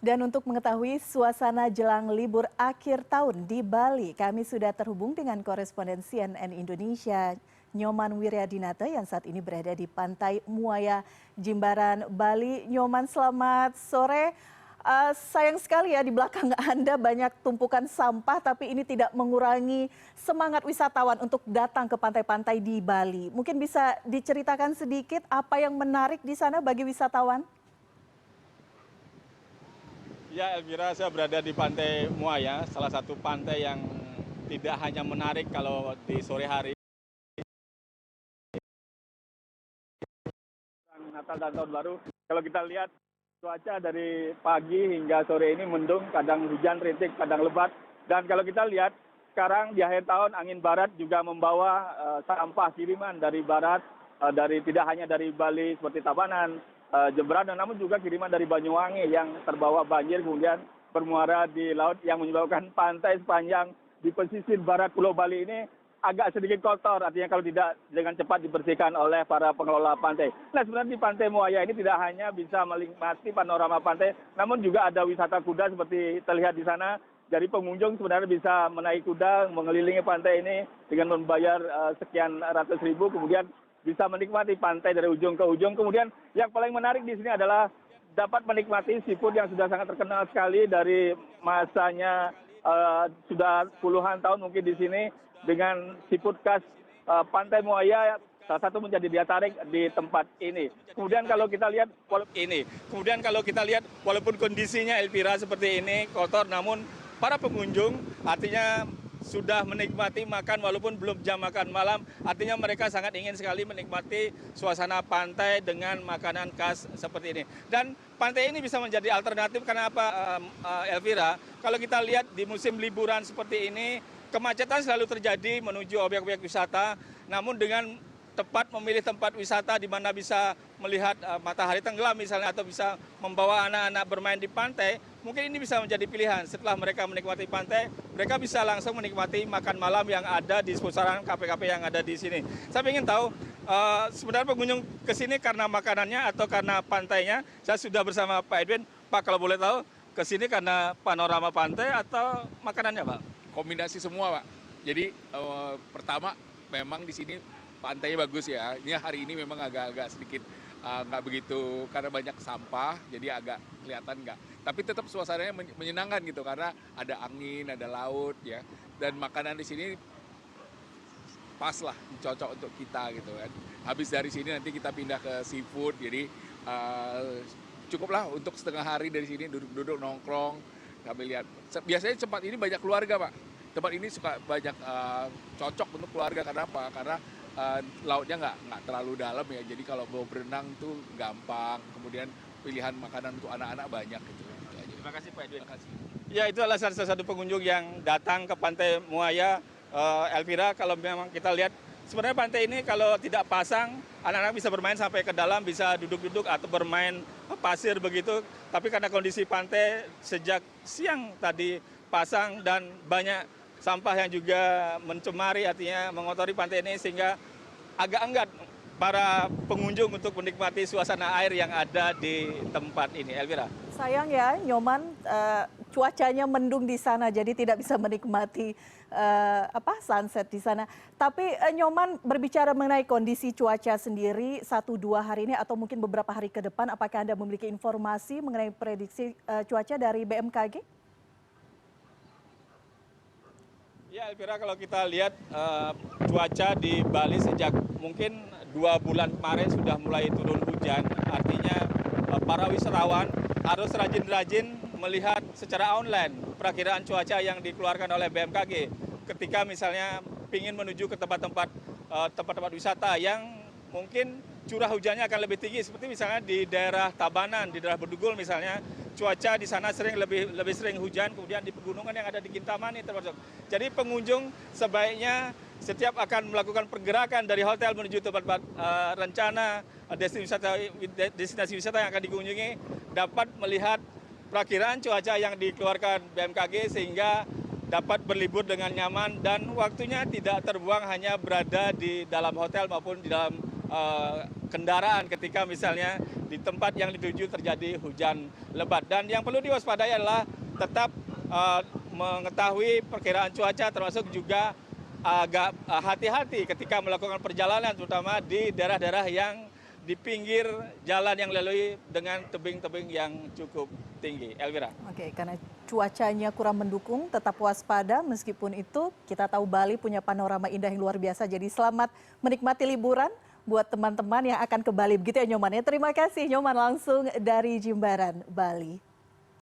Dan untuk mengetahui suasana jelang libur akhir tahun di Bali, kami sudah terhubung dengan koresponden CNN Indonesia, Nyoman Wiryadinata yang saat ini berada di Pantai Muaya, Jimbaran, Bali. Nyoman, selamat sore. Sayang sekali ya di belakang Anda banyak tumpukan sampah, tapi ini tidak mengurangi semangat wisatawan untuk datang ke pantai-pantai di Bali. Mungkin bisa diceritakan sedikit apa yang menarik di sana bagi wisatawan? Ya Elvira, saya berada di Pantai Muaya, salah satu pantai yang tidak hanya menarik kalau di sore hari, Natal dan Tahun Baru. Kalau kita lihat cuaca dari pagi hingga sore ini mendung, kadang hujan rintik, kadang lebat. Dan kalau kita lihat sekarang di akhir tahun angin barat juga membawa sampah kiriman dari barat, dari tidak hanya dari Bali seperti Tabanan, Jemberana, namun juga kiriman dari Banyuwangi yang terbawa banjir kemudian bermuara di laut yang menyebabkan pantai sepanjang di pesisir barat Pulau Bali ini agak sedikit kotor, artinya kalau tidak dengan cepat dibersihkan oleh para pengelola pantai. Nah, sebenarnya di Pantai Muaya ini tidak hanya bisa menikmati panorama pantai, namun juga ada wisata kuda seperti terlihat di sana. Jadi pengunjung sebenarnya bisa menaiki kuda mengelilingi pantai ini dengan membayar sekian ratus ribu, kemudian bisa menikmati pantai dari ujung ke ujung. Kemudian yang paling menarik di sini adalah dapat menikmati seafood yang sudah sangat terkenal sekali dari masanya sudah puluhan tahun mungkin di sini dengan seafood khas Pantai Muaya, salah satu menjadi daya tarik di tempat ini. Kemudian kalau kita lihat walaupun kondisinya Elvira seperti ini kotor, namun para pengunjung artinya sudah menikmati makan walaupun belum jam makan malam, artinya mereka sangat ingin sekali menikmati suasana pantai dengan makanan khas seperti ini. Dan pantai ini bisa menjadi alternatif karena apa, Elvira? Kalau kita lihat di musim liburan seperti ini, kemacetan selalu terjadi menuju objek-objek wisata, namun dengan tepat memilih tempat wisata di mana bisa melihat matahari tenggelam misalnya, atau bisa membawa anak-anak bermain di pantai, mungkin ini bisa menjadi pilihan. Setelah mereka menikmati pantai, mereka bisa langsung menikmati makan malam yang ada di seputaran kafe-kafe yang ada di sini. Saya ingin tahu, sebenarnya pengunjung ke sini karena makanannya atau karena pantainya? Saya sudah bersama Pak Edwin. Pak, kalau boleh tahu, ke sini karena panorama pantai atau makanannya, Pak? Kombinasi semua, Pak. Jadi pertama memang di sini pantainya bagus ya. Ini hari ini memang agak-agak sedikit nggak begitu karena banyak sampah, jadi agak kelihatan nggak. Tapi tetap suasananya menyenangkan gitu karena ada angin, ada laut ya. Dan makanan di sini pas lah, cocok untuk kita gitu kan. Habis dari sini nanti kita pindah ke seafood, jadi cukuplah untuk setengah hari dari sini duduk-duduk nongkrong. Kami lihat, biasanya tempat ini banyak keluarga, Pak. Tempat ini suka banyak cocok untuk keluarga, karena apa? Karena lautnya nggak terlalu dalam ya, jadi kalau mau berenang tuh gampang. Kemudian pilihan makanan untuk anak-anak banyak gitu. Terima kasih Pak Edwin. Ya, itu adalah salah satu pengunjung yang datang ke Pantai Muaya, Elvira. Kalau memang kita lihat, sebenarnya pantai ini kalau tidak pasang, anak-anak bisa bermain sampai ke dalam, bisa duduk-duduk atau bermain pasir begitu. Tapi karena kondisi pantai sejak siang tadi pasang dan banyak sampah yang juga mencemari, artinya mengotori pantai ini, sehingga agak enggan para pengunjung untuk menikmati suasana air yang ada di tempat ini. Elvira. Sayang ya, Nyoman, cuacanya mendung di sana, jadi tidak bisa menikmati sunset di sana. Tapi Nyoman, berbicara mengenai kondisi cuaca sendiri 1-2 hari ini atau mungkin beberapa hari ke depan, apakah Anda memiliki informasi mengenai prediksi cuaca dari BMKG? Ya Elvira, kalau kita lihat cuaca di Bali sejak mungkin 2 bulan kemarin sudah mulai turun hujan. Artinya para wisatawan harus rajin-rajin melihat secara online perakiraan cuaca yang dikeluarkan oleh BMKG. Ketika misalnya ingin menuju ke tempat-tempat wisata yang mungkin curah hujannya akan lebih tinggi, seperti misalnya di daerah Tabanan, di daerah Bedugul misalnya, cuaca di sana lebih sering hujan, kemudian di pegunungan yang ada di Kintamani termasuk. Jadi pengunjung sebaiknya setiap akan melakukan pergerakan dari hotel menuju tempat rencana destinasi wisata yang akan dikunjungi, dapat melihat perakiraan cuaca yang dikeluarkan BMKG sehingga dapat berlibur dengan nyaman dan waktunya tidak terbuang hanya berada di dalam hotel maupun di dalam kendaraan ketika misalnya di tempat yang dituju terjadi hujan lebat. Dan yang perlu diwaspadai adalah tetap mengetahui perkiraan cuaca, termasuk juga agak hati-hati ketika melakukan perjalanan, terutama di daerah-daerah yang di pinggir jalan yang dilalui dengan tebing-tebing yang cukup tinggi. Elvira. Oke, karena cuacanya kurang mendukung, tetap waspada. Meskipun itu, kita tahu Bali punya panorama indah yang luar biasa. Jadi selamat menikmati liburan buat teman-teman yang akan ke Bali. Begitu ya Nyoman ya. Terima kasih Nyoman langsung dari Jimbaran, Bali.